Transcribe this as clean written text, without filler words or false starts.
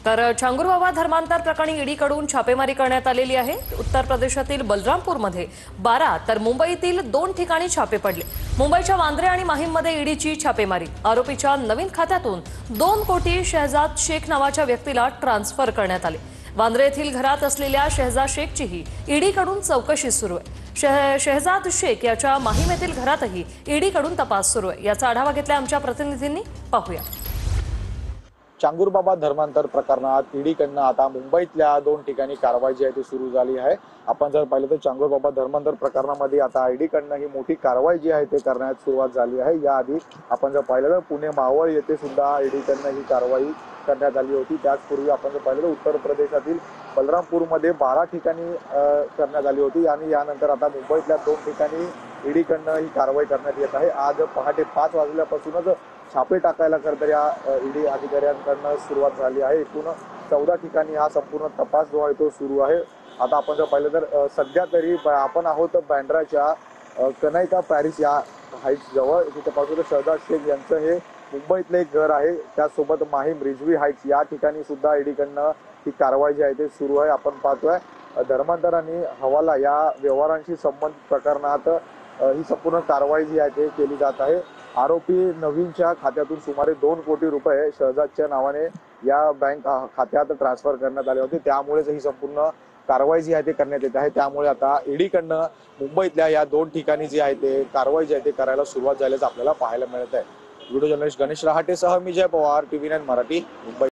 तर चांगुरबाबा धर्मांतर प्रकरणी ईडीकडून छापेमारी करण्यात आलेली आहे। उत्तर प्रदेशातील बलरामपूरमध्ये 12 तर मुंबईतील 2 ठिकाणी छापे पडले। मुंबईच्या वांद्रे आणि माहीममध्ये ईडीची छापेमारी। आरोपीच्या नवीन खात्यातून 2 कोटी शहजाद शेख नावाच्या व्यक्तीला ट्रान्सफर करण्यात आले। वांद्रे येथील घरात असलेल्या शहजाद शेखचीही ईडीकडून चौकशी सुरू आहे। शहजाद शेख याच्या माहीम येथील घरातही ईडीकडून तपास सुरू आहे। याचा आढावा घेतला आमच्या प्रतिनिधींनी, पाहूया। चांगुरबाबा धर्मांतर प्रकरणात ईडीकडनं आता मुंबईतल्या 2 ठिकाणी कारवाई जी आहे ती सुरू झाली आहे। आपण जर पाहिलं तर चांगुरबाबा धर्मांतर प्रकरणामध्ये आता ईडीकडनं ही मोठी कारवाई जी आहे ते करण्यात सुरुवात झाली आहे। याआधी आपण जर पाहिलं तर पुणे मावळ येथे सुद्धा ईडीकडनं ही कारवाई करण्यात आली होती। त्याचपूर्वी आपण जर पाहिलं तर उत्तर प्रदेशातील बलरामपूरमध्ये 12 ठिकाणी करण्यात आली होती आणि यानंतर आता मुंबईतल्या 2 ठिकाणी ईडीकडनं ही कारवाई करण्यात येत आहे। आज पहाटे 5 वाजल्यापासूनच छापे टाकायला खरं या ईडी अधिकाऱ्यांकडून सुरुवात झाली आहे। एकूण 14 ठिकाणी हा संपूर्ण तपास जो आहे तो सुरू आहे। आता आपण जर पाहिलं तर सध्या तरी आपण आहोत बँड्राच्या कनायका पॅरिस या हाईट्स जवळ। तिथे पाहतो तर शहजाद शेख यांचं हे मुंबईतले एक घर आहे। त्यासोबत माहीम रिजवी हाईट्स या ठिकाणी सुद्धा ईडीकडनं ही कारवाई जी आहे ते सुरू आहे। आपण पाहतोय धर्मांतर आणि हवाला या व्यवहारांशी संबंधित प्रकरणात ही संपूर्ण कारवाई जी आहे ते केली जात आहे। आरोपी नवीनच्या खात्यातून सुमारे 2 कोटी रुपये शहजादच्या नावाने या बँक खात्यात ट्रान्सफर करण्यात आले होते। त्यामुळेच ही संपूर्ण कारवाई जी आहे ते करण्यात येत आहे। त्यामुळे आता ईडीकडनं मुंबईतल्या या 2 ठिकाणी जी आहे ते कारवाई जी आहे ते करायला सुरुवात झाल्याचं आपल्याला पाहायला मिळत आहे। व्हिडिओ जर्नलिस्ट गणेश रहाटेसह मी जय पवार, TV9 मराठी, मुंबई।